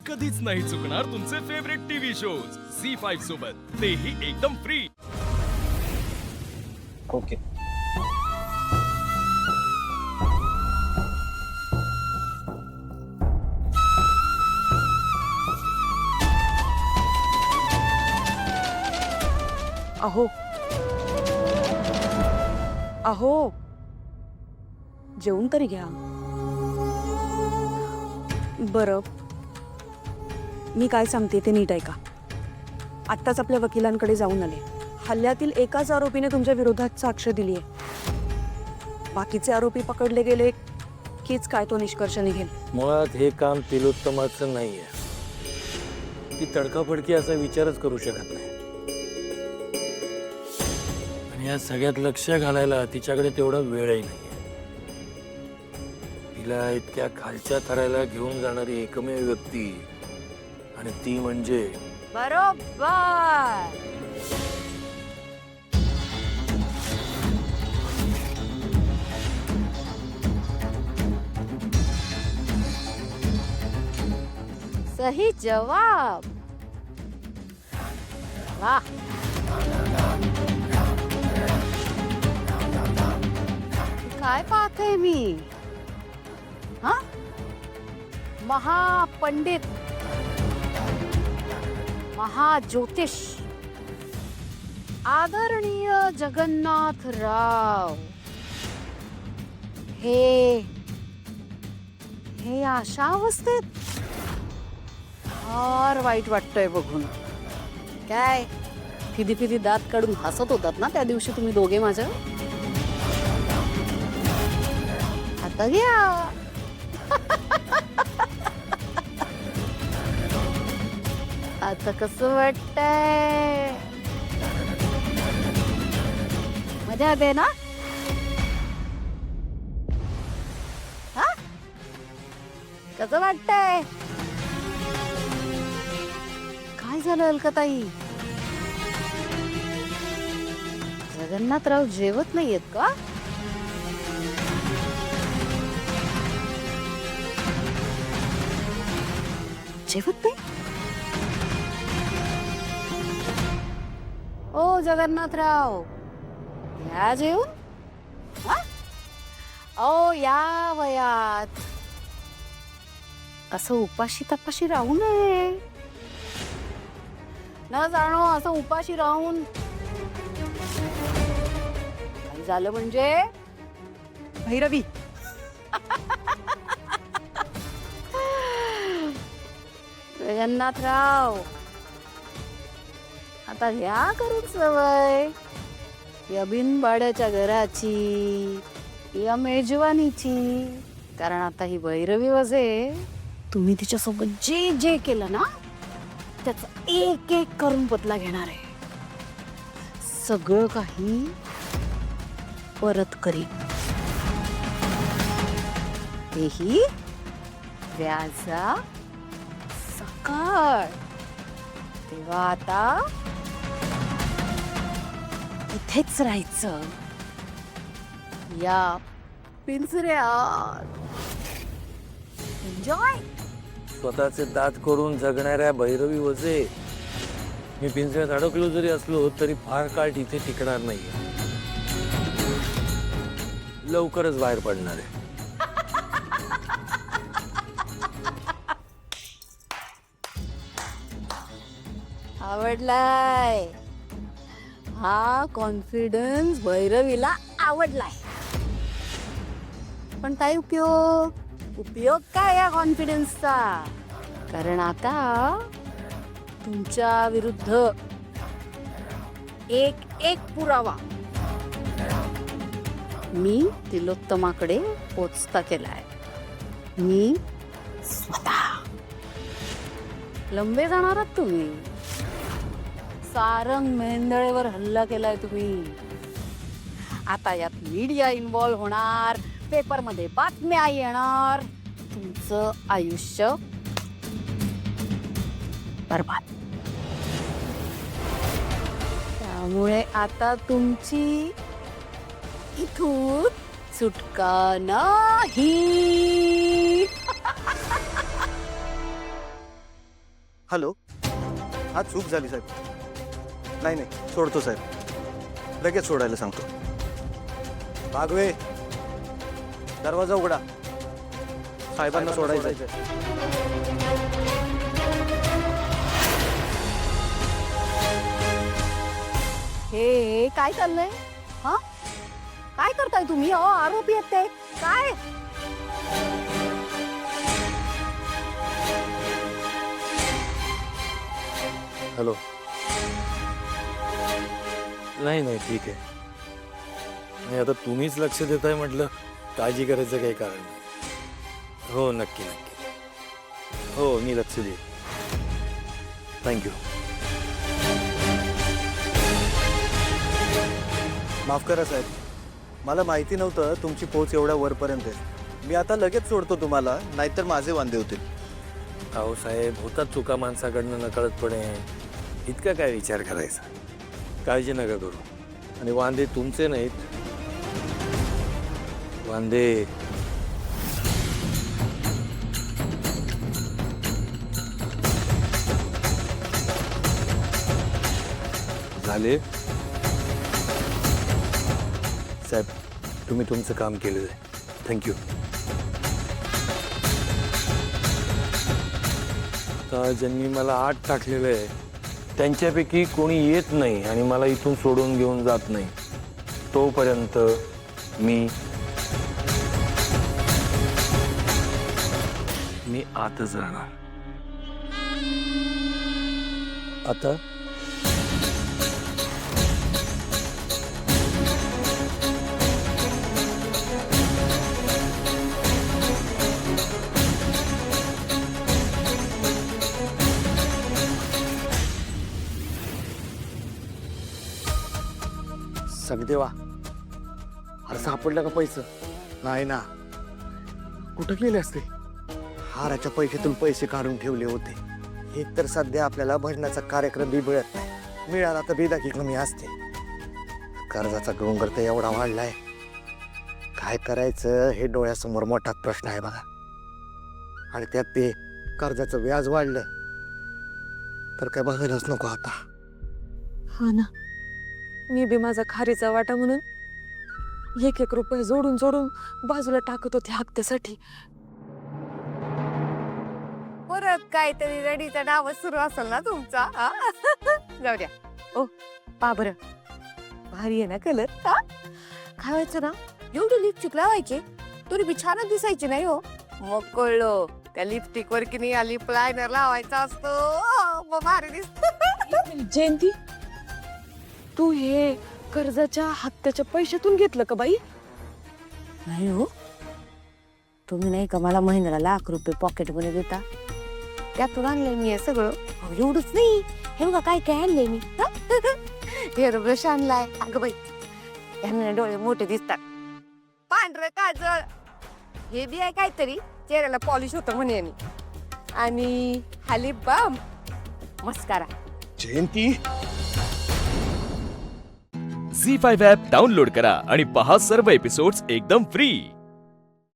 कधीच नाही चुकणार तुमचे फेवरेट टीव्ही शोज झी5 सोबत, तेही एकदम फ्री. ओके. अहो अहो जेवून तरी घ्या. बरं, मी काय सांगते ते नीट ऐका. आत्ताच आपल्या वकिलांकडे जाऊन आले. हल्ल्यातील एकाच आरोपीने तुमच्या विरोधात साक्ष दिली आहे. बाकीचे आरोपी पकडले गेले कीच काय तो निष्कर्ष निघेल. मुळात हे काम तिलोत्तमाचं नाहीये. ती तडकाफडकी असा विचारच करू शकत नाही. आणि या सगळ्यात लक्ष घालायला तिच्याकडे तेवढा वेळही नाहीये. तिला इतक्या खालच्या थराला घेऊन जाणारी एकमेव व्यक्ती, आणि ती म्हणजे बरोबर. सही जवाब. वाह. काय पाहते मी? हा, महापंडित, महाज्योतिष, आदरणीय जगन्नाथराव हे अशा अवस्थेत फार वाईट वाटतंय बघून. काय फिदी फिदी दात काढून हसत होतात ना त्या दिवशी तुम्ही दोघे माझ्या. आता घ्या. आता कसं वाटतंय? मजा येते ना? हा, कसं वाटतंय? काय झालं अलकाताई? जगन्नाथराव जेवत नाहीयेत का? जेवत नाही? ओ जगन्नाथराव, या जेवून. ओ या वयात असं उपाशी तपाशी राहू नये. न जाणो असं उपाशी राहून काही झालं म्हणजे भैरवी, जगन्नाथराव, आता ह्या करून सवय या बिनबाड्याच्या घराची, या मेजवानीची. कारण आता ही भैरवी वजे, तुम्ही तिच्यासोबत जे जे केलं ना त्याचा एक एक करून बदला घेणार आहे. सगळं काही परत करीन, तेही व्याजा सकट. तेव्हा आता इथेच राहायचं या पिंजऱ्यात. एन्जॉय. स्वतःचे दात करून जगणाऱ्या भैरवी वजे मी पिंजऱ्यात अडकलो जरी असलो तरी फार काळ तिथे टिकणार नाही. लवकरच बाहेर पडणार आहे. आवडलाय हा कॉन्फिडन्स. भैरवीला आवडलाय. पण काय उपयोग काय या कॉन्फिडन्सचा? कारण आता तुमच्या विरुद्ध एक एक पुरावा मी तिलोत्तमाकडे पोचता केलाय. मी स्वतः. लंबे जाणार आहात तुम्ही. सारंग मेंदळेवर हल्ला केलाय तुम्ही. आता यात मीडिया इन्व्हॉल्व होणार, पेपरमध्ये बातम्या येणार, तुमचं आयुष्य बरबाद. त्यामुळे आता तुमची इथून सुटका नाही. हॅलो हा चूक झाली साहेब. नाही नाही सोडतो साहेब, लगेच सोडायला सांगतो. भागवे दरवाजा उघडा, साहेबांना सोडायचं. हे काय चाललंय? हा काय करताय तुम्ही? आरोपी आहेत ते काय? हॅलो. नाही नाही ठीक आहे. नाही आता तुम्हीच लक्ष देताय म्हटलं, काळजी करायचं काही कारण नाही. हो नक्की नक्की. हो मी लक्ष देईन. थँक्यू. माफ करा साहेब, मला माहिती नव्हतं तुमची पोच एवढ्या वरपर्यंत आहे. मी आता लगेच सोडतो तुम्हाला, नाहीतर माझे वांदे होतील. अहो साहेब, होतात चुका माणसाकडनं नकळतपणे. इतका काय विचार करायचा. काळजी नका करू. आणि वांदे तुमचे नाहीत, वांदे झाले. साहेब तुम्ही तुमचं काम केलेलं आहे. थँक्यू. आता ज्यांनी मला आत टाकलेलं आहे त्यांच्यापैकी कोणी येत नाही आणि मला इथून सोडून घेऊन जात नाही तोपर्यंत मी आतच राहणार. आता सगदेवा, अरे सापडलं का पैसे? नाही ना, कुठं गेले असते? हाराच्या पैशातून पैसे काढून ठेवले होते. एक तर सध्या आपल्याला भजनाचा कार्यक्रम बी मिळत नाही, मिळाला तर बेदागी कमी असते. कर्जाचा डोंगर तर एवढा वाढलाय, काय करायचं हे डोळ्यासमोर मोठा प्रश्न आहे बघा. आणि त्यात ते कर्जाचं व्याज वाढलं तर काय बघायलाच नको आता. हा ना, मी बी माझा खारीचा वाटा म्हणून 1-1 रुपये जोडून जोडून बाजूला टाकत होते हप्त्यासाठी. परत काहीतरी रडीचा डाव सुरू असेल ना तुमचा? हा? जाऊ द्या. ओ पा बरं, भारी आहे ना कलर. काय व्हायचं ना, एवढी लिपस्टिक लावायची तरी बी छानच दिसायची नाही हो. मग कळलं त्या लिपस्टिक वर की नाही लिप लायनर लावायचा असतो, मग भारी दिसत. जयंती, तू हे कर्जाच्या हप्त्याच्या पैशातून घेतलं का बाई? नाही हो, तुम्ही नाही का मला महिन्याला ₹1,00,000 पॉकेट मध्ये देता, त्यातून आणलंय मी हे सगळं. एवढंच नाही, हे बघा काय काय आणलंय मी. हेअर ब्रश आणलाय. अगं बाई, ह्याने डोळे मोठे दिसतात. पांढरं काजळ हे बी आहे काहीतरी, चेहऱ्याला पॉलिश होतं म्हणे यांनी. आणि हा लिप बाम, मस्कारा. जयंती, झी 5 ॲप डाउनलोड करा आणि पहा सर्व एपिसोड्स एकदम फ्री.